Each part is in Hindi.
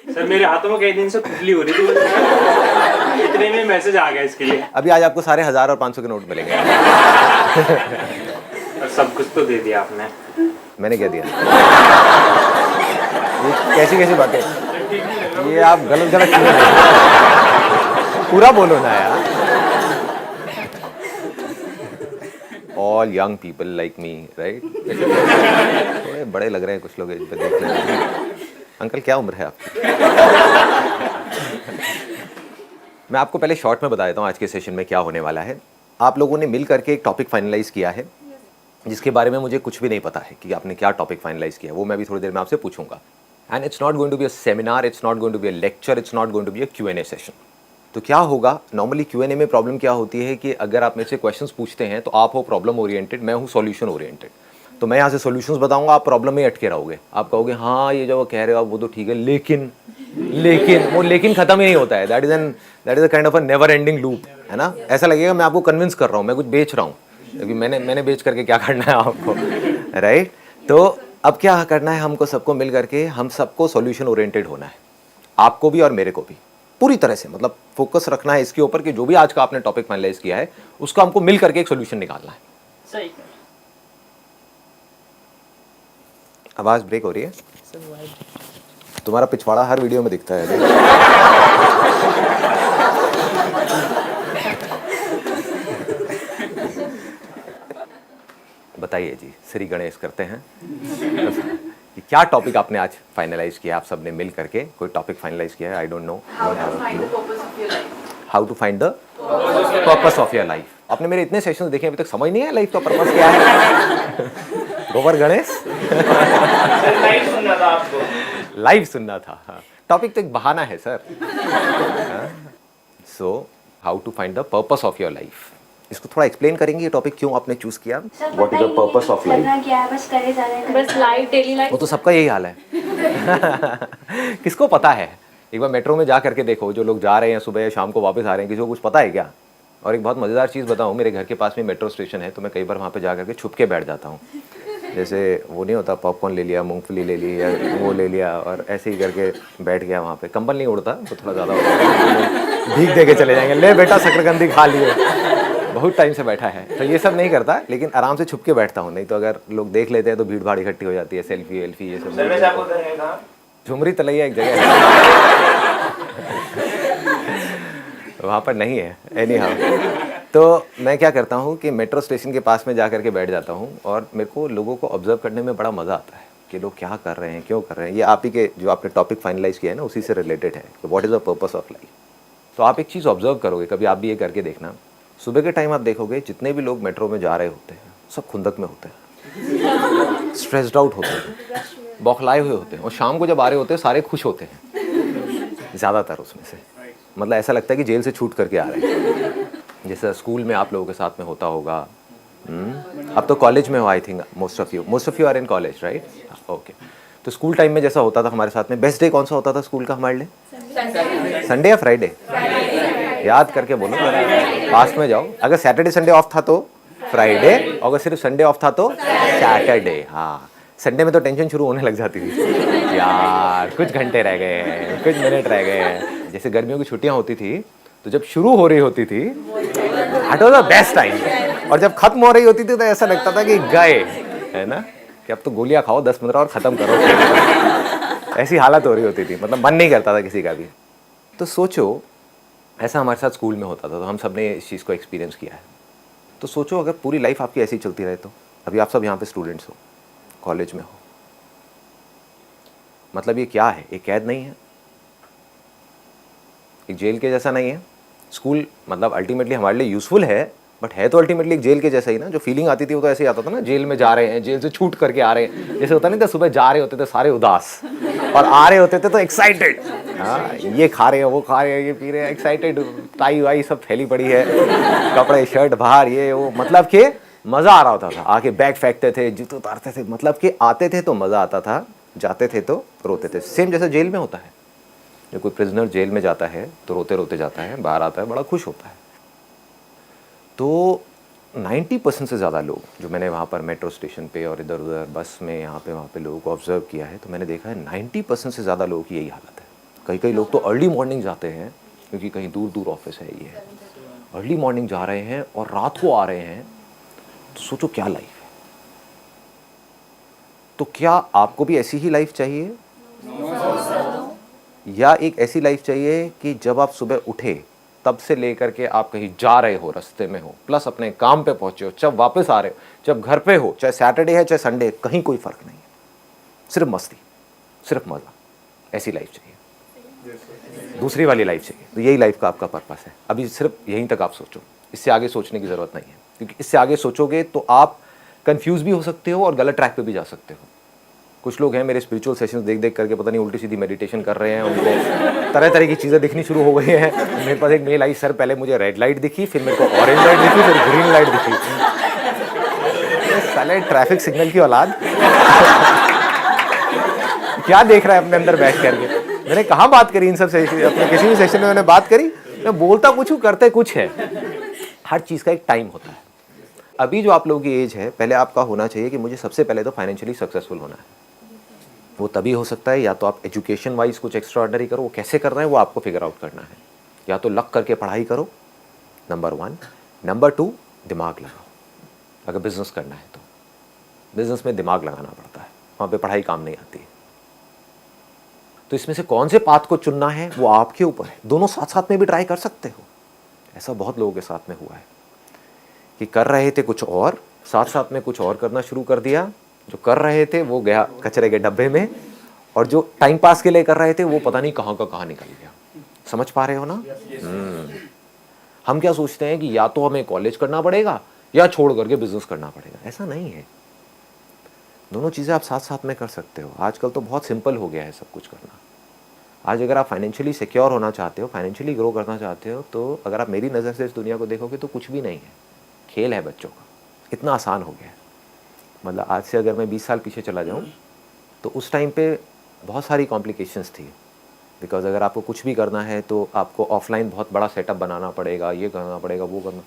सर मेरे हाथों में कई दिन से खुजली हो रही थी, इतने में मैसेज आ गया इसके लिए। अभी आज आपको सारे 1000 और 500 के नोट मिलेंगे। और सब कुछ तो दे दिया आपने। मैंने क्या दिया? ये कैसी कैसी बातें, ये आप गलत गलत चीजें बोल रहे हो। पूरा बोलो ना यार। All young people like me, right? थोड़े बड़े लग रहे हैं कुछ लोग इस पे देख रहे हैं। अंकल क्या उम्र है आपकी? मैं आपको पहले शॉर्ट में बता देता हूँ आज के सेशन में क्या होने वाला है। आप लोगों ने मिल करके एक टॉपिक फाइनलाइज किया है जिसके बारे में मुझे कुछ भी नहीं पता है कि आपने क्या टॉपिक फाइनलाइज किया है। वो मैं भी थोड़ी देर में आपसे पूछूंगा। And it's not going to be a seminar, it's not going to be a lecture, it's not going to be a Q&A session. तो क्या होगा, नॉर्मली Q&A में प्रॉब्लम क्या होती है कि अगर आप मेरे से क्वेश्चंस पूछते हैं तो आप हो प्रॉब्लम ओरिएंटेड, मैं हूँ सॉल्यूशन ओरिएंटेड। तो मैं यहाँ से सॉल्यूशंस बताऊंगा, आप प्रॉब्लम में अटके रहोगे। आप कहोगे हाँ ये जो वो कह रहे हो आप वो तो ठीक है, लेकिन वो लेकिन खत्म ही नहीं होता है। That is a kind of a never ending loop, है ना? ऐसा लगेगा मैं आपको कन्विंस कर रहा हूँ, मैं कुछ बेच रहा हूँ। अभी मैंने बेच करके क्या करना है आपको, राइट? तो अब क्या करना है हमको सबको मिल करके, हम सबको सॉल्यूशन ओरिएंटेड होना है, आपको भी और मेरे को भी पूरी तरह से। मतलब फोकस रखना है इसके ऊपर कि जो भी आज का आपने टॉपिक फाइनलाइज किया है उसका हमको मिल करके एक सॉल्यूशन निकालना है। सही। आवाज ब्रेक हो रही है, तुम्हारा पिछवाड़ा हर वीडियो में दिखता है। बताइए जी, श्री गणेश करते हैं। कि क्या टॉपिक आपने आज फाइनलाइज किया? आप सबने मिल करके कोई टॉपिक फाइनलाइज किया है? I don't know. How to find the purpose of your life. आपने मेरे इतने सेशंस देखे, अभी तक समझ नहीं आया लाइफ का पर्पस क्या है? गोबर गणेश लाइव सुनना था आपको, लाइव सुनना था। हाँ, टॉपिक तो एक बहाना है sir. So how to find the purpose of your life, इसको थोड़ा एक्सप्लेन करेंगे ये टॉपिक क्यों आपने चूज किया? What is the purpose of life? बस करे जा रहे हैं, बस लाइफ, डेली लाइफ। वो तो सबका यही हाल है। किसको पता है? एक बार मेट्रो में जा करके देखो, जो लोग जा रहे हैं सुबह या शाम को वापस आ रहे हैं, किसी को कुछ पता है क्या? और एक बहुत मज़ेदार चीज़ बताऊँ, मेरे घर के पास में मेट्रो स्टेशन है, तो मैं कई बार वहाँ पे जा करके छुप के बैठ जाता हूँ। जैसे वो नहीं होता, पॉपकॉर्न ले लिया, मूंगफली ले ली या वो ले लिया, और ऐसे ही करके बैठ गया वहाँ पे। कंबल नहीं उड़ता तो थोड़ा ज़्यादा होता, भीख दे के चले जाएंगे, ले बेटा शकरकंदी खा लिए। बहुत टाइम से बैठा है, तो ये सब नहीं करता, लेकिन आराम से छुप के बैठता हूँ। नहीं तो अगर लोग देख लेते हैं तो भीड़ भाड़ इकट्ठी हो जाती है, सेल्फी वेल्फी ये सब। झुमरी तलैया एक जगह है वहाँ पर नहीं है। एनी हाउ, तो मैं क्या करता हूँ कि मेट्रो स्टेशन के पास में जा करके बैठ जाता हूँ, और मेरे को लोगों को ऑब्जर्व करने में बड़ा मज़ा आता है कि लोग क्या कर रहे हैं, क्यों कर रहे हैं। ये आप ही के जो आपने टॉपिक फाइनलाइज किया है ना, उसी से रिलेटेड है कि what is the purpose of life. तो आप एक चीज़ ऑब्जर्व करोगे, कभी आप भी ये करके देखना। सुबह के टाइम आप देखोगे जितने भी लोग मेट्रो में जा रहे होते हैं सब खुंदक में होते हैं, स्ट्रेस्ड आउट होते हैं, बौखलाए हुए होते हैं, और शाम को जब आ रहे होते हैं सारे खुश होते हैं ज़्यादातर उसमें से। मतलब ऐसा लगता है कि जेल से छूट करके आ रहे हैं, जैसे स्कूल में आप लोगों के साथ में होता होगा। अब तो कॉलेज में हो, I think most of you are in college, right? Okay. तो स्कूल टाइम में जैसा होता था हमारे साथ में, बेस्ट डे कौन सा होता था स्कूल का हमारे लिए? संडे या फ्राइडे? याद करके बोलो, पास्ट में जाओ। अगर सैटरडे संडे ऑफ था तो फ्राइडे, अगर सिर्फ संडे ऑफ था तो सैटरडे। हाँ, संडे में तो टेंशन शुरू होने लग जाती थी, यार कुछ घंटे रह गए हैं, कुछ मिनट रह गए हैं। जैसे गर्मियों की छुट्टियां होती थी तो जब शुरू हो रही होती थी that was the best time, और जब खत्म हो रही होती थी तो ऐसा लगता था कि गए, है ना, कि अब तो गोलियां खाओ 10-15 और ख़त्म करो। ऐसी हालत हो रही होती थी, मतलब मन नहीं करता था किसी का भी। तो सोचो ऐसा हमारे साथ स्कूल में होता था, तो हम सब ने इस चीज़ को एक्सपीरियंस किया है। तो सोचो अगर पूरी लाइफ आपकी ऐसी चलती रहे तो। अभी आप सब यहाँ पे स्टूडेंट्स हो, कॉलेज में हो, मतलब ये क्या है? एक कैद नहीं है, एक जेल के जैसा नहीं है। स्कूल मतलब अल्टीमेटली हमारे लिए यूज़फुल है, बट है तो अल्टीमेटली एक जेल के जैसा ही ना। जो फीलिंग आती थी वो तो ऐसे ही आता था ना, जेल में जा रहे हैं, जेल से छूट करके आ रहे हैं। जैसे होता नहीं था, सुबह जा रहे होते थे सारे उदास और आ रहे होते थे तो एक्साइटेड, हाँ ये खा रहे हैं, वो खा रहे हैं, ये पी रहे हैं, एक्साइटेड, टाई वाई सब फैली पड़ी है, कपड़े शर्ट बाहर ये वो, मतलब कि मज़ा आ रहा होता था। आके बैग फेंकते थे, जूते उतारते थे, मतलब कि आते थे तो मज़ा आता था, जाते थे तो रोते थे। सेम जैसे जेल में होता है, जो कोई प्रिजनर जेल में जाता है तो रोते रोते जाता है, बाहर आता है बड़ा खुश होता है। तो 90% से ज़्यादा लोग जो मैंने वहाँ पर मेट्रो स्टेशन पे और इधर उधर बस में यहाँ पे वहाँ पे लोगों को ऑब्जर्व किया है, तो मैंने देखा है 90% से ज़्यादा लोगों की यही हालत है। कई कई लोग तो अर्ली मॉर्निंग जाते हैं, क्योंकि कहीं दूर दूर ऑफिस है, ये अर्ली मॉर्निंग जा रहे हैं और रात को आ रहे हैं। तो सोचो क्या लाइफ है। तो क्या आपको भी ऐसी ही लाइफ चाहिए? या एक ऐसी लाइफ चाहिए कि जब आप सुबह उठे तब से लेकर के आप कहीं जा रहे हो, रास्ते में हो, प्लस अपने काम पे पहुंचे हो, जब वापस आ रहे हो, जब घर पे हो, चाहे सैटरडे है चाहे संडे, कहीं कोई फर्क नहीं है, सिर्फ मस्ती, सिर्फ मजा, ऐसी लाइफ चाहिए, दूसरी वाली लाइफ चाहिए। तो यही लाइफ का आपका पर्पस है। अभी सिर्फ यहीं तक आप सोचो, इससे आगे सोचने की जरूरत नहीं है, क्योंकि इससे आगे सोचोगे तो आप कंफ्यूज भी हो सकते हो और गलत ट्रैक पे भी जा सकते हो। कुछ लोग हैं मेरे स्पिरिचुअल सेशंस देख देख करके पता नहीं उल्टी सीधी मेडिटेशन कर रहे हैं, उनको तरह तरह की चीज़ें दिखनी शुरू हो गई हैं। मेरे पास एक मेल आई, सर पहले मुझे रेड लाइट दिखी, फिर मेरे को ऑरेंज लाइट दिखी, फिर ग्रीन लाइट दिखी। साले ट्रैफिक सिग्नल की औलाद क्या देख रहा है अपने अंदर बैठ करके। मैंने कहाँ बात करी इन सब सेशन, अपने किसी भी सेशन में मैंने बात करी? मैं बोलता कुछ हूँ, करते कुछ है। हर चीज़ का एक टाइम होता है। अभी जो आप लोगों की एज है, पहले आपका होना चाहिए कि मुझे सबसे पहले तो फाइनेंशियली सक्सेसफुल होना है। वो तभी हो सकता है या तो आप एजुकेशन वाइज कुछ एक्स्ट्रा ऑर्डिनरी करो, वो कैसे करना है वो आपको फिगर आउट करना है। या तो लक करके पढ़ाई करो, नंबर 1। नंबर 2, दिमाग लगाओ। अगर बिजनेस करना है तो बिजनेस में दिमाग लगाना पड़ता है, वहाँ पे पढ़ाई काम नहीं आती है। तो इसमें से कौन से पाथ को चुनना है वो आपके ऊपर है। दोनों साथ साथ में भी ट्राई कर सकते हो। ऐसा बहुत लोगों के साथ में हुआ है कि कर रहे थे कुछ और, साथ साथ में कुछ और करना शुरू कर दिया। जो कर रहे थे वो गया कचरे के डब्बे में, और जो टाइम पास के लिए कर रहे थे वो पता नहीं कहाँ का कहाँ निकल गया। समझ पा रहे हो ना? हम क्या सोचते हैं कि या तो हमें कॉलेज करना पड़ेगा या छोड़ करके बिजनेस करना पड़ेगा। ऐसा नहीं है, दोनों चीज़ें आप साथ साथ में कर सकते हो। आजकल तो बहुत सिंपल हो गया है सब कुछ करना। आज अगर आप फाइनेंशियली सिक्योर होना चाहते हो, फाइनेंशियली ग्रो करना चाहते हो, तो अगर आप मेरी नज़र से इस दुनिया को देखोगे तो कुछ भी नहीं है, खेल है बच्चों का। इतना आसान हो गया है। मतलब आज से अगर मैं 20 साल पीछे चला जाऊं तो उस टाइम पे बहुत सारी कॉम्प्लिकेशंस थी। बिकॉज अगर आपको कुछ भी करना है तो आपको ऑफलाइन बहुत बड़ा सेटअप बनाना पड़ेगा, ये करना पड़ेगा, वो करना।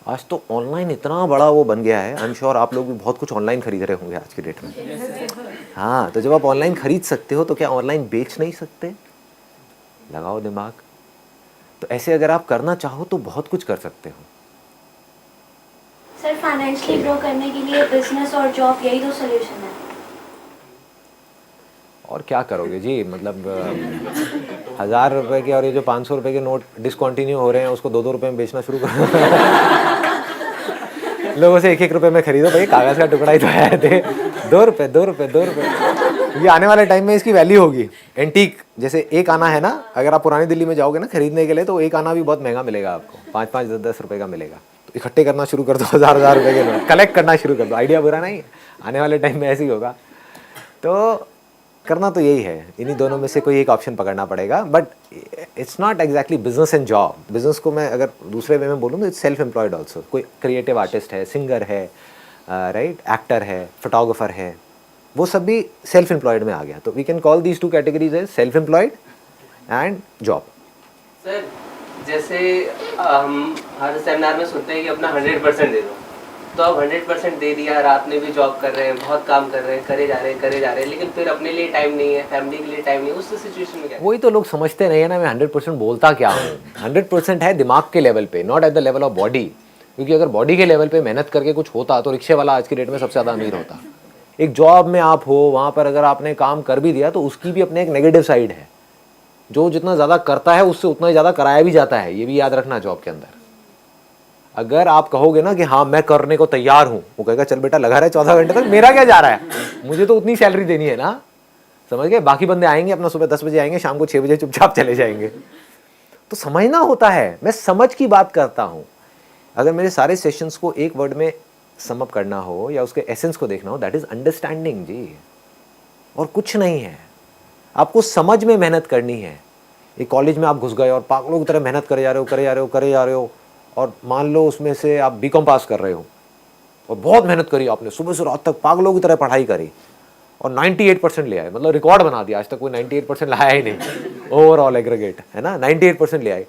आज तो ऑनलाइन इतना बड़ा वो बन गया है। आई एम श्योर आप लोग भी बहुत कुछ ऑनलाइन खरीद रहे होंगे आज की डेट में। हाँ, तो जब आप ऑनलाइन खरीद सकते हो तो क्या ऑनलाइन बेच नहीं सकते? लगाओ दिमाग। तो ऐसे अगर आप करना चाहो तो बहुत कुछ कर सकते हो। सर, फाइनेंशियली ग्रो करने के लिए बिजनेस और जॉब, यही दो सोल्यूशन है। और क्या करोगे जी? मतलब 1000 रुपए के और ये जो 500 रुपए के नोट डिसकंटिन्यू हो रहे हैं उसको 2-2 रुपए में बेचना शुरू करो। लोगों से 1-1 रुपए में खरीदो भाई, कागज का टुकड़ा ही तो है। दे 2 रुपए 2 रुपए 2 रुपए। ये आने वाले टाइम में इसकी वैल्यू होगी। एंटीक जैसे एक आना है ना, अगर आप पुरानी दिल्ली में जाओगे ना खरीदने के लिए तो एक आना भी बहुत महंगा मिलेगा आपको, 5-5 10-10 रुपए का मिलेगा। तो इकट्ठे करना शुरू कर दो, 1000 रुपए के नोट कलेक्ट करना शुरू कर दो। आइडिया बुरा नहीं है, आने वाले टाइम में ऐसे ही होगा। तो करना तो यही है, इन्हीं दोनों में से कोई एक ऑप्शन पकड़ना पड़ेगा। But it's not exactly business and job. Business को मैं अगर दूसरे वे में बोलूँ तो इट्स सेल्फ एम्प्लॉयड ऑल्सो। कोई क्रिएटिव आर्टिस्ट है, सिंगर है, राइट, एक्टर है, फोटोग्राफर है, वो सब भी सेल्फ एम्प्लॉयड में आ गया। तो we can call these 2 categories as self employed and job. Sir, जैसे हम हर सेमिनार में सुनते हैं कि अपना 100% दे दो, तो अब 100% दे दिया, रात में भी जॉब कर रहे हैं, बहुत काम कर रहे हैं, करे जा रहे हैं, लेकिन फिर अपने लिए टाइम नहीं है, फैमिली के लिए टाइम नहीं है। उस सिचुएशन में क्या? वही तो लोग समझते नहीं है ना, मैं 100% बोलता क्या हूँ। 100% है दिमाग के लेवल पे, not at the level of body. क्योंकि अगर बॉडी के लेवल पे मेहनत करके कुछ होता तो रिक्शे वाला आज की डेट में सबसे ज़्यादा अमीर होता। एक जॉब में आप हो, वहाँ पर अगर आपने काम कर भी दिया तो उसकी भी अपने एक नेगेटिव साइड है। जो जितना ज़्यादा करता है उससे उतना ही ज़्यादा कराया भी जाता है, ये भी याद रखना। जॉब के अंदर अगर आप कहोगे ना कि हाँ मैं करने को तैयार हूँ, वो कहेगा चल बेटा लगा रहा है 14 घंटे तक, मेरा क्या जा रहा है, मुझे तो उतनी सैलरी देनी है ना। समझ गए? बाकी बंदे आएंगे अपना सुबह 10 बजे आएंगे, शाम को 6 बजे चुपचाप चले जाएंगे। तो समझना होता है, मैं समझ की बात करता हूँ। अगर मेरे सारे सेशंस को एक वर्ड में समअप करना हो या उसके एसेंस को देखना हो, दैट इज अंडरस्टैंडिंग जी, और कुछ नहीं है। आपको समझ में मेहनत करनी है। एक कॉलेज में आप घुस गए और पागलों की तरह मेहनत करे जा रहे हो और मान लो उसमें से आप बीकॉम पास कर रहे हो और बहुत मेहनत करी आपने, सुबह से रात तक पागलों की तरह पढ़ाई करी और 98% ले आए, मतलब रिकॉर्ड बना दिया। आज तक कोई 98% लाया ही नहीं ओवरऑल एग्रीगेट, है ना, 98% ले आए।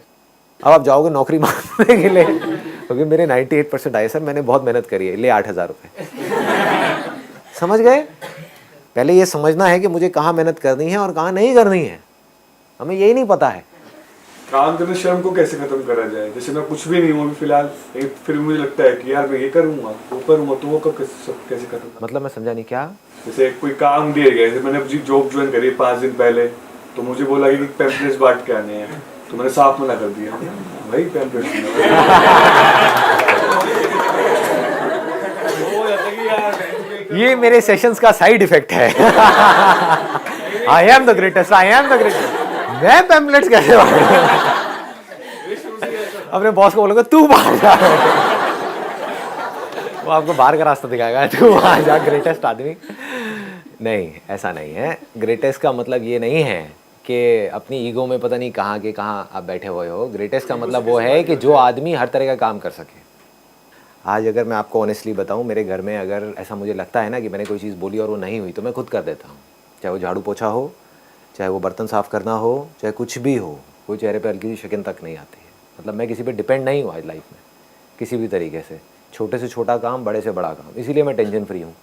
अब आप जाओगे नौकरी मांगने के लिए, क्योंकि मेरे 98% आए सर, मैंने बहुत मेहनत करी है, ले 8,000 रुपये। समझ गए? पहले ये समझना है कि मुझे कहाँ मेहनत करनी है और कहाँ नहीं करनी है, हमें यही नहीं पता है। काम करने शर्म को कैसे खत्म करा जाए? जैसे मैं कुछ भी नहीं हूँ अभी फिलहाल, लेकिन फिर मुझे लगता है कि यार मैं ये करूँगा वो करूँगा, तो वो कब कैसे खत्म? मतलब मैं समझा नहीं क्या? जैसे कोई काम दिया गया, जैसे मैंने अभी जॉब ज्वाइन करी 5 दिन पहले, तो मुझे बोला कि पैम्पलेट्स बांट के आने हैं, तो मैंने साफ मना कर दिया, भाई पैम्पलेट्स ये मेरे सेशंस का साइड इफेक्ट है। I am the greatest, I am the greatest. मैं पैम्पलेट्स कैसे अपने बॉस को बोलूंगा तू बाहर जा, वो आपको बाहर का रास्ता दिखाएगा, तू बाहर जा ग्रेटेस्ट आदमी। नहीं, ऐसा नहीं है। ग्रेटेस्ट का मतलब ये नहीं है कि अपनी ईगो में पता नहीं कहाँ के कहाँ आप बैठे हुए हो। ग्रेटेस्ट का मतलब वो है कि जो आदमी हर तरह का काम कर सके। आज अगर मैं आपको ऑनेस्टली बताऊं, मेरे घर में अगर ऐसा मुझे लगता है ना कि मैंने कोई चीज़ बोली और वो नहीं हुई, तो मैं खुद कर देता हूँ। चाहे वो झाड़ू पोछा हो, चाहे वो बर्तन साफ़ करना हो, चाहे कुछ भी हो, कोई चेहरे पर हल्की सी शिकन तक नहीं आती है। मतलब मैं किसी पे डिपेंड नहीं हूँ आज लाइफ में किसी भी तरीके से, छोटे से छोटा काम, बड़े से बड़ा काम, इसीलिए मैं टेंशन फ्री हूँ।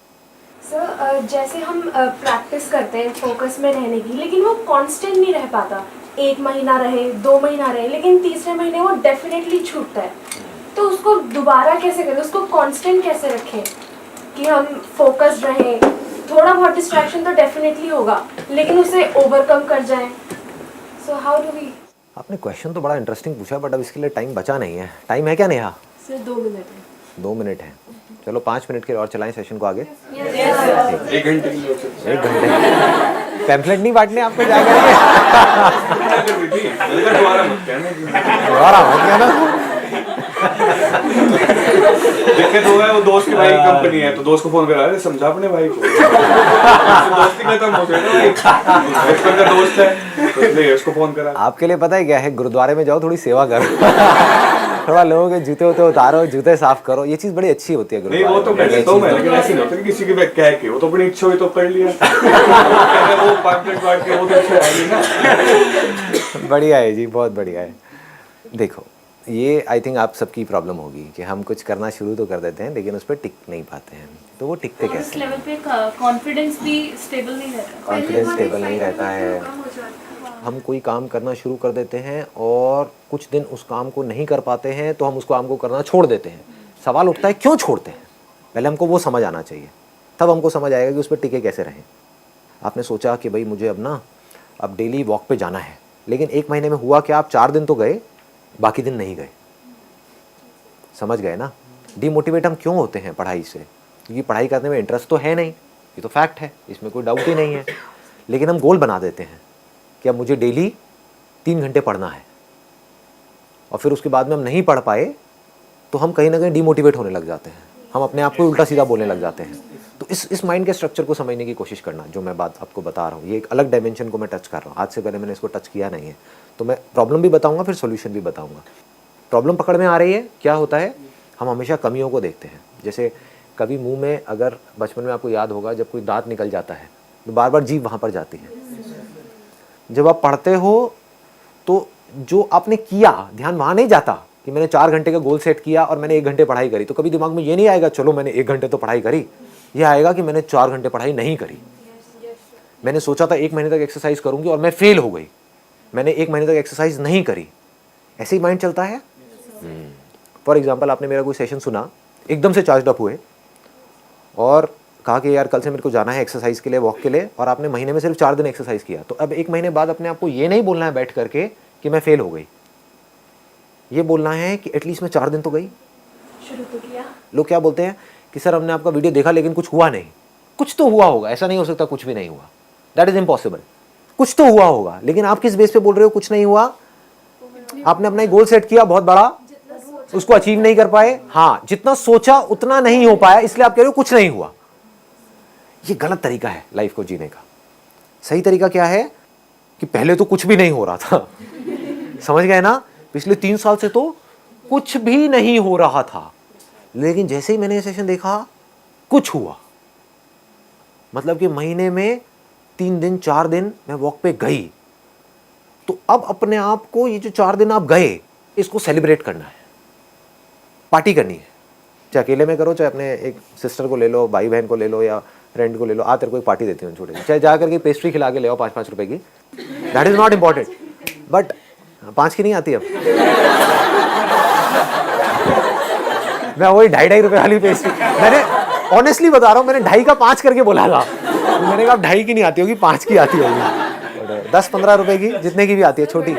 सर जैसे हम प्रैक्टिस करते हैं फोकस में रहने की, लेकिन वो कांस्टेंट नहीं रह पाता। 1 महीना रहे, 2 महीना रहे, लेकिन तीसरे महीने वो डेफिनेटली छूटता है। तो उसको दोबारा कैसे करें, उसको कांस्टेंट कैसे रखें कि हम फोकस्ड रहें? थोड़ा बहुत डिस्ट्रैक्शन तो डेफिनेटली होगा, लेकिन उसे ओवरकम कर जाएं। So how do we? आपने क्वेश्चन तो बड़ा इंटरेस्टिंग पूछा, बट अब इसके लिए टाइम बचा नहीं है। टाइम है क्या नेहा? सर 2 मिनट है। 2 मिनट है, चलो 5 मिनट के और चलाएं सेशन को आगे। 1 घंटे के लिए 1 घंटे पैम्फलेट नहीं बांटने आपको जाकर दोबारा मत कहना। दोबारा हो गया ना। देखे तो है वो दोस्त के भाई की कंपनी है, तो दोस्त को फोन करा, समझा अपने भाई को, दोस्ती खत्म हो गई ना, बचपन का दोस्त है, तो इसलिए उसको फोन करा। आपके लिए पता है क्या है, गुरुद्वारे में जाओ, थोड़ी सेवा करो, थोड़ा लोगों के जूते उते उतारो, जूते साफ करो, ये चीज़ बड़ी अच्छी होती है नहीं वो तो कहते तो मैं, लेकिन ऐसे नहीं होता कि किसी के कह के, वो तो अपनी इच्छा हुई तो कर लिया, वो पैम्पलेट बांट के वो तो अच्छा है ना। बढ़िया है जी, बहुत बढ़िया है। देखो ये आई थिंक आप सबकी प्रॉब्लम होगी कि हम कुछ करना शुरू तो कर देते हैं, लेकिन उस पर टिक नहीं पाते हैं। तो वो टिकते कैसे? इस लेवल पे कॉन्फिडेंस भी स्टेबल नहीं रहता। कॉन्फिडेंस स्टेबल नहीं रहता है। हम कोई काम करना शुरू कर देते हैं और कुछ दिन उस काम को नहीं कर पाते हैं, तो हम उस काम को करना छोड़ देते हैं। सवाल उठता है क्यों छोड़ते हैं? पहले हमको वो समझ आना चाहिए, तब हमको समझ आएगा कि उस पर टिके कैसे रहें। आपने सोचा कि भाई मुझे अब डेली वॉक पे जाना है, लेकिन 1 महीने में हुआ कि आप 4 दिन तो गए, बाकी दिन नहीं गए। समझ गए ना? डिमोटिवेट हम क्यों होते हैं पढ़ाई से? क्योंकि पढ़ाई करने में इंटरेस्ट तो है नहीं, ये तो फैक्ट है, इसमें कोई डाउट ही नहीं है। लेकिन हम गोल बना देते हैं कि अब मुझे डेली 3 घंटे पढ़ना है, और फिर उसके बाद में हम नहीं पढ़ पाए तो हम कहीं ना कहीं डिमोटिवेट होने लग जाते हैं, हम अपने आप को उल्टा सीधा बोलने लग जाते हैं। तो इस माइंड के स्ट्रक्चर को समझने की कोशिश करना, जो मैं बात आपको बता रहा हूँ, ये एक अलग डायमेंशन को मैं टच कर रहा हूँ। आज से पहले मैंने इसको टच किया नहीं है, तो मैं प्रॉब्लम भी बताऊँगा, फिर सोल्यूशन भी बताऊँगा। प्रॉब्लम पकड़ में आ रही है, क्या होता है, हम हमेशा कमियों को देखते हैं। जैसे कभी मुंह में, अगर बचपन में आपको याद होगा, जब कोई दांत निकल जाता है तो बार बार जीभ वहाँ पर जाती है। जब आप पढ़ते हो तो जो आपने किया, ध्यान वहाँ नहीं जाता कि मैंने 4 घंटे का गोल सेट किया और मैंने 1 घंटे पढ़ाई करी। तो कभी दिमाग में ये नहीं आएगा चलो मैंने 1 घंटे तो पढ़ाई करी, ये आएगा कि मैंने 4 घंटे पढ़ाई नहीं करी। मैंने सोचा था 1 महीने तक एक्सरसाइज करूँगी और मैं फेल हो गई, मैंने 1 महीने तक एक्सरसाइज नहीं करी। ऐसे ही माइंड चलता है। फॉर एग्जाम्पल, आपने मेरा कोई सेशन सुना, एकदम से चार्ज अप हुए और कहा कि यार कल से मेरे को जाना है एक्सरसाइज के लिए, वॉक के लिए, और आपने महीने में सिर्फ 4 दिन एक्सरसाइज किया। तो अब 1 महीने बाद अपने आप को ये नहीं बोलना है बैठ करके कि मैं फेल हो गई, ये बोलना है कि एटलीस्ट मैं 4 दिन तो गई। शुरू तो किया। लोग क्या बोलते हैं कि सर हमने आपका वीडियो देखा लेकिन कुछ हुआ नहीं। कुछ तो हुआ होगा, ऐसा नहीं हो सकता कुछ भी नहीं हुआ, दैट इज इम्पॉसिबल। कुछ तो हुआ होगा, लेकिन आप किस बेस पे बोल रहे हो कुछ नहीं हुआ? आपने अपना गोल सेट किया बहुत बड़ा, उसको अचीव नहीं कर पाए। हाँ, जितना सोचा उतना नहीं हो पाया, इसलिए आप कह रहे हो कुछ नहीं हुआ। ये गलत तरीका है लाइफ को जीने का। सही तरीका क्या है? कि पहले तो कुछ भी नहीं हो रहा था, समझ गए ना, पिछले 3 साल से तो कुछ भी नहीं हो रहा था, लेकिन जैसे ही मैंने ये सेशन देखा कुछ हुआ। मतलब कि महीने में 3 दिन 4 दिन मैं वॉक पे गई, तो अब अपने आप को ये जो 4 दिन आप गए इसको सेलिब्रेट करना है, पार्टी करनी है। चाहे अकेले में करो, चाहे अपने एक सिस्टर को ले लो, भाई बहन को ले लो, या फ्रेंड को ले लो, आ तेरे को एक पार्टी देती हूँ छोटे, चाहे जा करके पेस्ट्री खिला के ले आओ 5-5 रुपए की, that is not important, but 5 की नहीं आती अब मैं वही 2.5 रुपए वाली पेस्ट्री, मैंने ऑनेस्टली बता रहा हूँ, मैंने 2.5 का 5 करके बोला था, मैंने कहा 2.5 की नहीं आती होगी, 5 की आती होगी, 10-15 रुपए की जितने की भी आती है छोटी।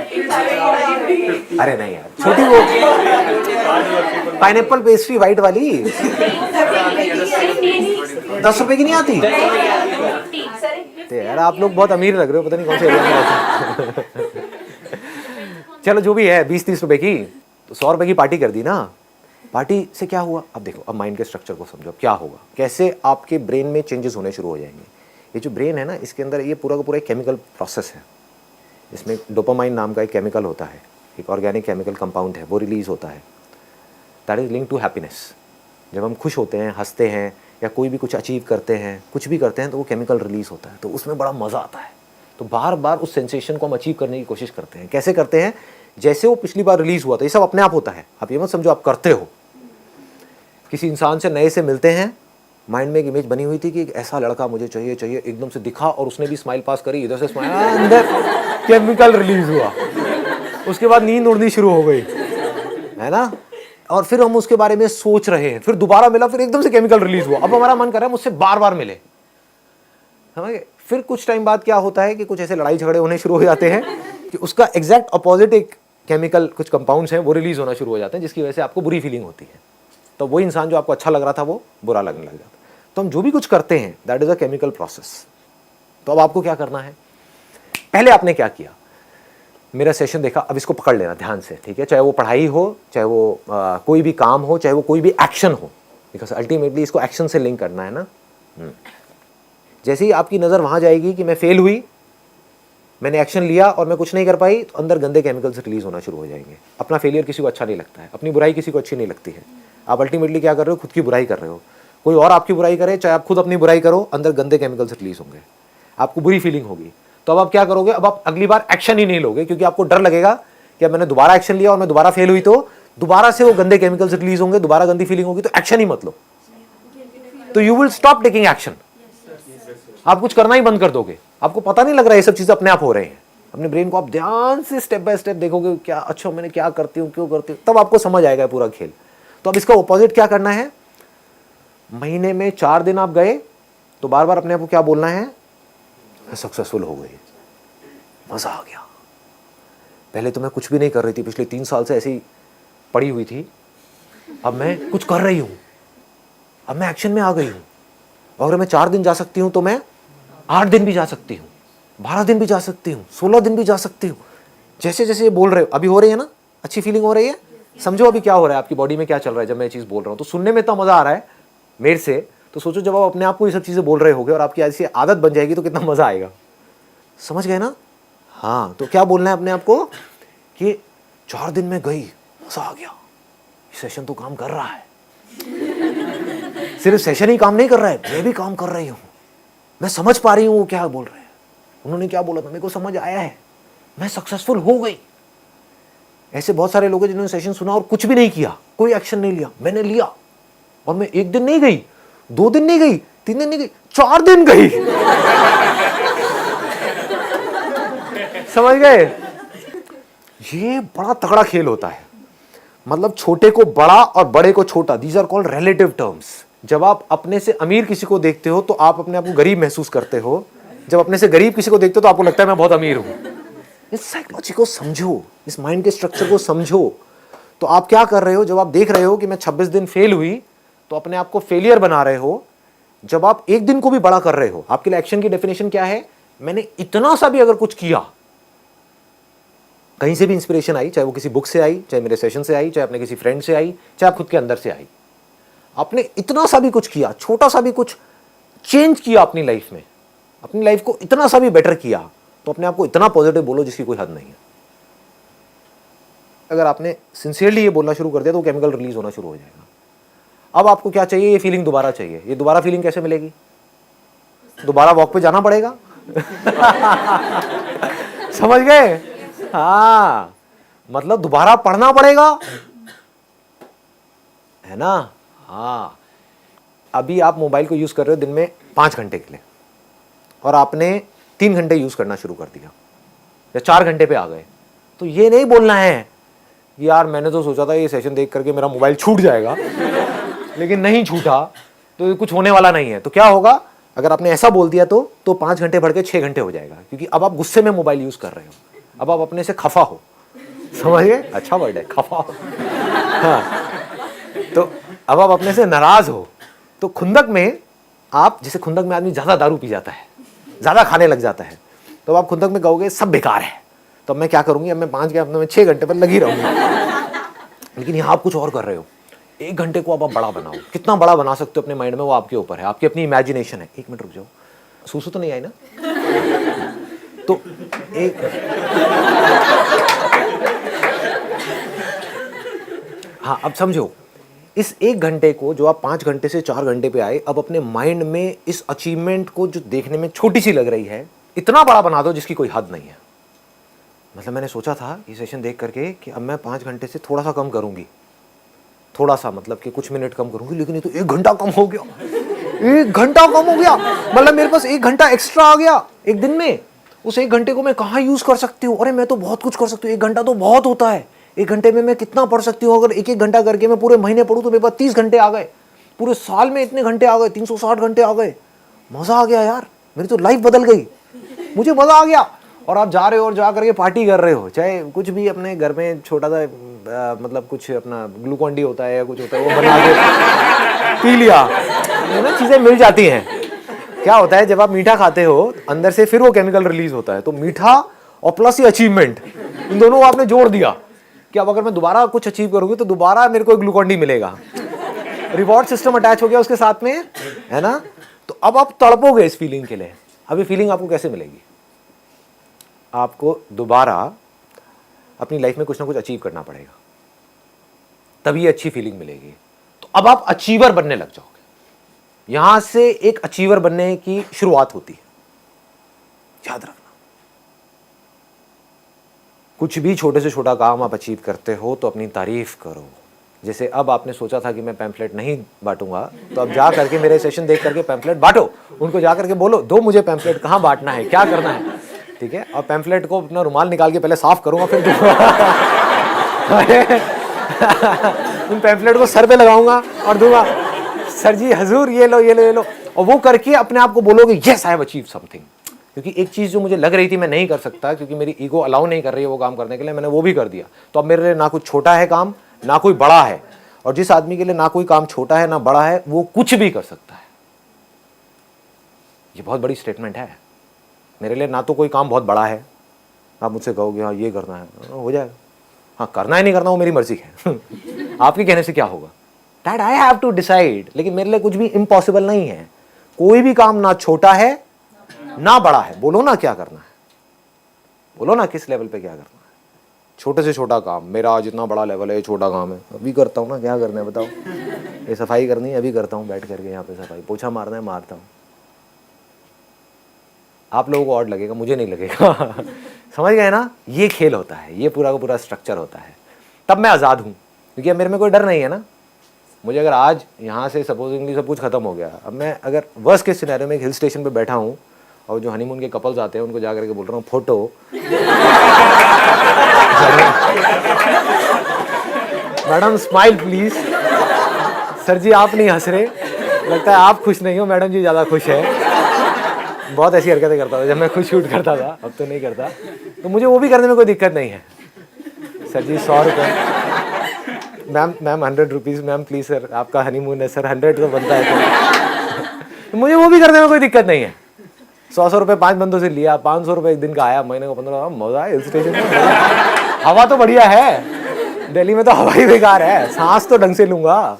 अरे नहीं यार, छोटी वो पाइनएप्पल पेस्ट्री वाइट वाली 10 रुपए की नहीं आती। तो यार आप लोग बहुत अमीर लग रहे हो, पता नहीं कौन से एरिया में रहते हो। चलो जो भी है 20-30 रुपए की, तो 100 रुपए की पार्टी कर दी ना। पार्टी से क्या हुआ, अब देखो, अब माइंड के स्ट्रक्चर को समझो, क्या होगा, कैसे आपके ब्रेन में चेंजेस होने शुरू हो जाएंगे। ये जो ब्रेन है ना, इसके अंदर ये पूरा का पूरा एक केमिकल प्रोसेस है। इसमें डोपामाइन नाम का एक केमिकल होता है, एक ऑर्गेनिक केमिकल कंपाउंड है, वो रिलीज होता है, that is link to happiness. जब हम खुश होते हैं, हंसते हैं, या कोई भी कुछ अचीव करते हैं, कुछ भी करते हैं, तो वो केमिकल रिलीज होता है, तो उसमें बड़ा मज़ा आता है। तो बार बार उस सेंसेशन को हम अचीव करने की कोशिश करते हैं। कैसे करते हैं, जैसे वो पिछली बार रिलीज हुआ था, ये सब अपने आप होता है, आप ये मत समझो आप करते हो। किसी इंसान से नए से मिलते हैं, माइंड में एक इमेज बनी हुई थी कि एक ऐसा लड़का मुझे चाहिए, एकदम से दिखा और उसने भी स्माइल पास करी, इधर से स्माइल, अंदर केमिकल रिलीज हुआ, उसके बाद नींद उड़नी शुरू हो गई, है ना, और फिर हम उसके बारे में सोच रहे हैं, फिर दोबारा मिला, फिर एकदम से केमिकल रिलीज हुआ, अब हमारा मन कर रहा है मुझसे बार बार मिले, समझ। फिर कुछ टाइम बाद क्या होता है कि कुछ ऐसे लड़ाई झगड़े होने शुरू हो जाते हैं कि उसका एग्जैक्ट अपोजिट एक केमिकल, कुछ कंपाउंड्स हैं, वो रिलीज होना शुरू हो जाते हैं, जिसकी वजह से आपको बुरी फीलिंग होती है। तो वही इंसान जो आपको अच्छा लग रहा था वो बुरा लगने लग जाता है। तो हम जो भी कुछ करते हैं that is a chemical process. तो अब आपको क्या करना है, पहले आपने क्या किया, मेरा सेशन देखा, अब इसको पकड़ लेना ध्यान से, ठीक है, चाहे वो पढ़ाई हो, चाहे वो कोई भी काम हो, चाहे वो कोई भी एक्शन हो, बिकॉज अल्टीमेटली इसको एक्शन से लिंक करना है ना। जैसे ही आपकी नज़र वहाँ जाएगी कि मैं फेल हुई, मैंने एक्शन लिया और मैं कुछ नहीं कर पाई, तो अंदर गंदे केमिकल्स रिलीज होना शुरू हो जाएंगे। अपना फेलियर किसी को अच्छा नहीं लगता है, अपनी बुराई किसी को अच्छी नहीं लगती है। आप अल्टीमेटली क्या कर रहे हो, खुद की बुराई कर रहे हो। कोई और आपकी बुराई करे, चाहे आप खुद अपनी बुराई करो, अंदर गंदे केमिकल्स रिलीज होंगे, आपको बुरी फीलिंग होगी। तो अब आप क्या करोगे, अब आप अगली बार एक्शन ही नहीं लोगे, क्योंकि आपको डर लगेगा कि अब मैंने दोबारा एक्शन लिया और मैं दोबारा फेल हुई तो दोबारा से वो गंदे केमिकल्स रिलीज होंगे, दोबारा गंदी फीलिंग होगी, तो एक्शन ही मत लो। तो you will stop taking action, आप कुछ करना ही बंद कर दोगे। आपको पता नहीं लग रहा है ये सब चीजें अपने आप हो रहे हैं। अपने ब्रेन को आप ध्यान से स्टेप बाय स्टेप देखोगे, क्या अच्छा मैंने क्या करती हूँ, क्यों करती हूँ, तब आपको समझ आएगा पूरा खेल। तो अब इसका ऑपोजिट क्या करना है, महीने में 4 दिन आप गए तो बार बार अपने आप को क्या बोलना है, मैं सक्सेसफुल हो गई, मजा आ गया। पहले तो मैं कुछ भी नहीं कर रही थी, पिछले 3 साल से ऐसी ही पड़ी हुई थी, अब मैं कुछ कर रही हूं, अब मैं एक्शन में आ गई हूं। और अगर मैं 4 दिन जा सकती हूं तो मैं 8 दिन भी जा सकती हूं, 12 दिन भी जा सकती हूं, 16 दिन भी जा सकती हूं। जैसे जैसे ये बोल रहे हो, अभी हो रही है ना, अच्छी फीलिंग हो रही है। समझो अभी क्या हो रहा है, आपकी बॉडी में क्या चल रहा है जब मैं ये चीज़ बोल रहा हूँ। तो सुनने में इतना मजा आ रहा है मेरे से, तो सोचो जब आप अपने आप को ये सब चीज़ें बोल रहे होगे और आपकी ऐसी आदत बन जाएगी तो कितना मजा आएगा। समझ गए ना। हाँ, तो क्या बोलना है अपने आप को कि 4 दिन में गई, मजा आ गया, सेशन तो काम कर रहा है। सिर्फ सेशन ही काम नहीं कर रहा है, मैं भी काम कर रही हूँ, मैं समझ पा रही हूँ वो क्या बोल रहे हैं, उन्होंने क्या बोला था मेरे को समझ आया है, मैं सक्सेसफुल हो गई। ऐसे बहुत सारे लोग हैं जिन्होंने सेशन सुना और कुछ भी नहीं किया, कोई एक्शन नहीं लिया। मैंने लिया और मैं 1 दिन नहीं गई, 2 दिन नहीं गई, 3 दिन नहीं गई, 4 दिन गई। समझ गए। ये बड़ा तगड़ा खेल होता है। मतलब छोटे को बड़ा और बड़े को छोटा, these are called relative terms. जब आप अपने से अमीर किसी को देखते हो तो आप अपने आप को गरीब महसूस करते हो, जब अपने से गरीब किसी को देखते हो तो आपको लगता है मैं बहुत अमीर हूं। इस साइकोलॉजी को समझो, इस माइंड के स्ट्रक्चर को समझो। तो आप क्या कर रहे हो, जब आप देख रहे हो कि मैं 26 दिन फेल हुई तो अपने आप को फेलियर बना रहे हो। जब आप 1 दिन को भी बड़ा कर रहे हो, आपके लिए एक्शन की डेफिनेशन क्या है, मैंने इतना सा भी अगर कुछ किया, कहीं से भी इंस्पिरेशन आई, चाहे वो किसी बुक से आई, चाहे मेरे सेशन से आई, चाहे अपने किसी फ्रेंड से आई, चाहे आप खुद के अंदर से आई, आपने इतना सा भी कुछ किया, छोटा सा भी कुछ चेंज किया अपनी लाइफ में, अपनी लाइफ को इतना सा भी बेटर किया, तो अपने आप को इतना पॉजिटिव बोलो जिसकी कोई हद नहीं है। अगर आपने सिंसियरली ये बोलना शुरू कर दिया तो केमिकल रिलीज होना शुरू हो जाएगा। अब आपको क्या चाहिए? ये फीलिंग दोबारा चाहिए। ये दोबारा फीलिंग कैसे मिलेगी? दोबारा वॉक पे जाना पड़ेगा। समझ गए? हाँ, मतलब दोबारा पढ़ना पड़ेगा, है ना? हाँ, अभी आप मोबाइल को यूज कर रहे हो दिन में 5 घंटे के लिए, और आपने 3 घंटे यूज करना शुरू कर दिया या 4 घंटे पे आ गए, तो ये नहीं बोलना है कि यार मैंने तो सोचा था ये सेशन देख करके मेरा मोबाइल छूट जाएगा, लेकिन नहीं छूटा, तो कुछ होने वाला नहीं है। तो क्या होगा अगर आपने ऐसा बोल दिया? तो 5 घंटे बढ़ के 6 घंटे हो जाएगा, क्योंकि अब आप गुस्से में मोबाइल यूज कर रहे हो, अब आप अपने से खफा हो। समझ गए? अच्छा वर्ड है, खफा हो। हाँ, तो अब आप अपने से नाराज हो। तो खुंदक में आप, जैसे खुंदक में आदमी ज्यादा दारू पी जाता है, ज्यादा खाने लग जाता है, तो आप खुंदक में कहोगे सब बेकार है, तो अब मैं क्या करूंगी? अब मैं 5 के अपने में 6 घंटे पर लगी रहूंगी। लेकिन यहाँ आप कुछ और कर रहे हो, 1 घंटे को अब आप बड़ा बनाओ। कितना बड़ा बना सकते हो अपने माइंड में, वो आपके ऊपर है, आपकी अपनी इमेजिनेशन है। 1 मिनट रुक जाओ, सूसू तो नहीं आई ना? तो एक हाँ, अब समझो, इस 1 घंटे को जो आप 5 घंटे से 4 घंटे पे आए, अब अपने माइंड में इस अचीवमेंट को जो देखने में छोटी सी लग रही है, इतना बड़ा बना दो जिसकी कोई हद नहीं है। मतलब मैंने सोचा था ये सेशन देख करके कि अब मैं 5 घंटे से थोड़ा सा कम करूंगी, थोड़ा सा मतलब कि कुछ मिनट कम करूंगी, लेकिन ये तो 1 घंटा कम हो गया। 1 घंटा कम हो गया, मतलब मेरे पास 1 घंटा एक्स्ट्रा आ गया एक दिन में। उस 1 घंटे को मैं कहाँ यूज कर सकती हूँ? अरे मैं तो बहुत कुछ कर सकती हूँ। 1 घंटा तो बहुत होता है। 1 घंटे में मैं कितना पढ़ सकती हूँ? अगर 1-1 घंटा करके मैं पूरे महीने पढ़ूँ तो मेरे पास 30 घंटे आ गए। पूरे साल में इतने घंटे आ गए, 360 घंटे आ गए। मजा आ गया यार, मेरी तो लाइफ बदल गई, मुझे मजा आ गया। और आप जा रहे हो और जा करके पार्टी कर रहे हो, चाहे कुछ भी अपने घर में छोटा सा मतलब कुछ अपना ग्लूकॉन डी होता है या कुछ होता है, वो बना के पी लिया, है ना? चीजें मिल जाती हैं। क्या होता है जब आप मीठा खाते हो अंदर से, फिर वो केमिकल रिलीज होता है। तो मीठा और प्लस ये अचीवमेंट, इन दोनों को आपने जोड़ दिया कि अब अगर मैं दोबारा कुछ अचीव करूंगी तो दोबारा मेरे को एक ग्लूकॉन डी मिलेगा। रिवॉर्ड सिस्टम अटैच हो गया उसके साथ में, है ना? तो अब आप तड़पोगे इस फीलिंग के लिए। अब ये फीलिंग आपको कैसे मिलेगी? आपको दोबारा अपनी लाइफ में कुछ ना कुछ अचीव करना पड़ेगा, तभी अच्छी फीलिंग मिलेगी। तो अब आप अचीवर बनने लग जाओगे। यहां से एक अचीवर बनने की शुरुआत होती है, याद रखना। कुछ भी छोटे से छोटा काम आप अचीव करते हो तो अपनी तारीफ करो। जैसे अब आपने सोचा था कि मैं पैम्फलेट नहीं बांटूंगा, तो अब जा करके मेरे सेशन देख करके पैम्फलेट बांटो। उनको जा करके बोलो, दो मुझे पैम्फलेट, कहाँ बांटना है, क्या करना है, ठीक है? और पैम्फलेट को अपना रुमाल निकाल के पहले साफ करूंगा, फिर उन पैम्फलेट को सर पे लगाऊंगा और दूंगा, सर जी हजूर ये लो ये लो ये लो। और वो करके अपने आप को बोलोगे yes I have achieved something. क्योंकि एक चीज जो मुझे लग रही थी मैं नहीं कर सकता, क्योंकि मेरी ईगो अलाउ नहीं कर रही है वो काम करने के लिए, मैंने वो भी कर दिया। तो अब मेरे लिए ना कुछ छोटा है काम, ना कोई बड़ा है। और जिस आदमी के लिए ना कोई काम छोटा है ना बड़ा है, वो कुछ भी कर सकता है। ये बहुत बड़ी स्टेटमेंट है। मेरे लिए ना तो कोई काम बहुत बड़ा है, आप मुझसे कहोगे हाँ ये करना है, हो जाएगा। हाँ, करना है नहीं करना वो मेरी मर्जी है। आपके कहने से क्या होगा? That I have to decide. लेकिन मेरे लिए कुछ भी इम्पॉसिबल नहीं है। कोई भी काम ना छोटा है ना बड़ा है। बोलो ना क्या करना है, बोलो ना किस लेवल पे क्या करना है। छोटे से छोटा काम, मेरा आज इतना बड़ा लेवल है, ये छोटा काम है, अभी करता हूँ ना, क्या करना है बताओ। ये सफाई करनी है, अभी करता हूँ बैठ करके यहाँ पे सफाई, पोछा मारना है मारता हूँ। आप लोगों को ऑड लगेगा, मुझे नहीं लगेगा। समझ गए ना? ये खेल होता है, ये पूरा का पूरा स्ट्रक्चर होता है। तब मैं आज़ाद हूँ, क्योंकि अब मेरे में कोई डर नहीं है ना। मुझे अगर आज यहाँ से सपोजिंगली सब कुछ खत्म हो गया, अब मैं अगर वर्स्ट केस सिनेरियो में एक हिल स्टेशन पे बैठा हूँ और जो हनीमून के कपल्स आते हैं उनको जा करके बोल रहा हूँ photo, madam smile please. Sir ji आप नहीं हंस रहे, लगता है आप खुश नहीं हो, मैडम जी ज़्यादा खुश है। बहुत ऐसी हरकतें करता था जब मैं खुद शूट करता था, अब तो नहीं करता। तो मुझे वो भी करने में कोई दिक्कत नहीं है। सर जी 100 रुपये, ma'am 100 rupees, ma'am please sir आपका हनीमून है सर, 100 तो बनता है। तो मुझे वो भी करने में कोई दिक्कत नहीं है। 100 रुपये 5 बंदों से लिया, 500 रुपये एक दिन का आया, महीने को 15, मजा है हिल स्टेशन में। हवा तो बढ़िया है, दिल्ली में तो हवा ही बेकार है, सांस तो ढंग से लूंगा,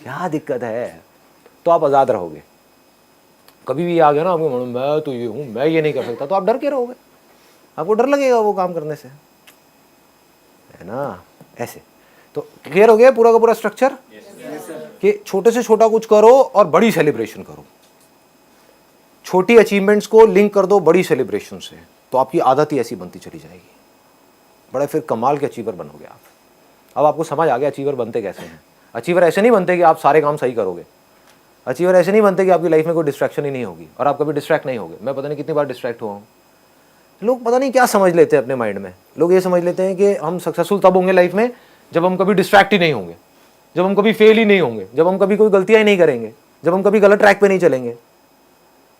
क्या दिक्कत है? तो आप आज़ाद रहोगे। कभी भी आ गया ना मैं तो ये हूँ, मैं ये नहीं कर सकता, तो आप डर के रहोगे। आपको डर लगेगा वो काम करने से, है ना। ऐसे तो क्लियर हो गया पूरा का पूरा स्ट्रक्चर कि छोटे से छोटा कुछ करो और बड़ी सेलिब्रेशन करो, छोटी अचीवमेंट्स को लिंक कर दो बड़ी सेलिब्रेशन से, तो आपकी आदत ही ऐसी बनती चली जाएगी, बड़े फिर कमाल के अचीवर बनोगे आप। अब आपको समझ आ गया अचीवर बनते कैसे हैं। अचीवर ऐसे नहीं बनते कि आप सारे काम सही करोगे, अचीवर ऐसे नहीं बनते कि आपकी लाइफ में कोई डिस्ट्रैक्शन ही नहीं होगी और आप कभी डिस्ट्रैक्ट नहीं होगे। मैं पता नहीं कितनी बार डिस्ट्रैक्ट हुआ हूँ। लोग पता नहीं क्या समझ लेते हैं अपने माइंड में, लोग ये समझ लेते हैं कि हम सक्सेसफुल तब होंगे लाइफ में जब हम कभी डिस्ट्रैक्ट ही नहीं होंगे, जब हम कभी फेल ही नहीं होंगे, जब हम कभी कोई गलतियां ही नहीं करेंगे, जब हम कभी गलत ट्रैक पे नहीं चलेंगे।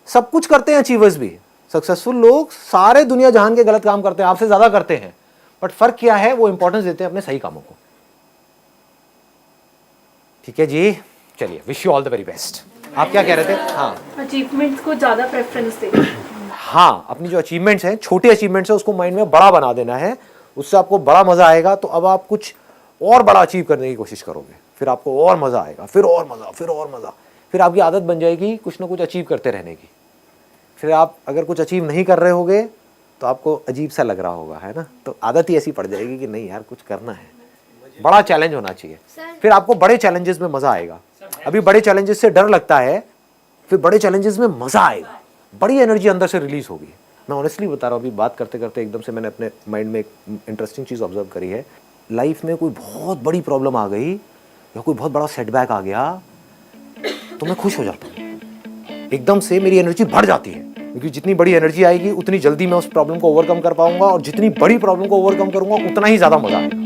सब कुछ करते हैं अचीवर्स भी, सक्सेसफुल लोग सारे दुनिया जहान के गलत काम करते हैं, आपसे ज्यादा करते हैं, बट फर्क क्या है, वो इंपॉर्टेंस देते हैं अपने सही कामों को। ठीक है जी, चलिए, wish you all the very best. आप क्या कह रहे थे? हाँ, अचीवमेंट्स को ज़्यादा प्रेफरेंस दे। हाँ, अपनी जो अचीवमेंट्स हैं, छोटे अचीवमेंट्स हैं, उसको माइंड में बड़ा बना देना है, उससे आपको बड़ा मजा आएगा। तो अब आप कुछ और बड़ा अचीव करने की कोशिश करोगे, फिर आपको और मजा आएगा, फिर और मजा, फिर और मजा, फिर आपकी आदत बन जाएगी कुछ ना कुछ अचीव करते रहने की। फिर आप अगर कुछ अचीव नहीं कर रहे होगे तो आपको अजीब सा लग रहा होगा, है ना। तो आदत ही ऐसी पड़ जाएगी कि नहीं यार, कुछ करना है, बड़ा चैलेंज होना चाहिए। फिर आपको बड़े चैलेंजेस में मजा आएगा। अभी बड़े चैलेंजेस से डर लगता है, फिर बड़े चैलेंजेस में मजा आएगा, बड़ी एनर्जी अंदर से रिलीज होगी। मैं ऑनेस्टली बता रहा हूँ, अभी बात करते करते एकदम से मैंने अपने माइंड में एक इंटरेस्टिंग चीज़ ऑब्जर्व करी है। लाइफ में कोई बहुत बड़ी प्रॉब्लम आ गई या कोई बहुत बड़ा सेटबैक आ गया तो मैं खुश हो जाता हूँ, एकदम से मेरी एनर्जी बढ़ जाती है, क्योंकि जितनी बड़ी एनर्जी आएगी उतनी जल्दी मैं उस प्रॉब्लम को ओवरकम कर पाऊंगा, और जितनी बड़ी प्रॉब्लम को ओवरकम करूंगा उतना ही ज़्यादा मजा आएगा।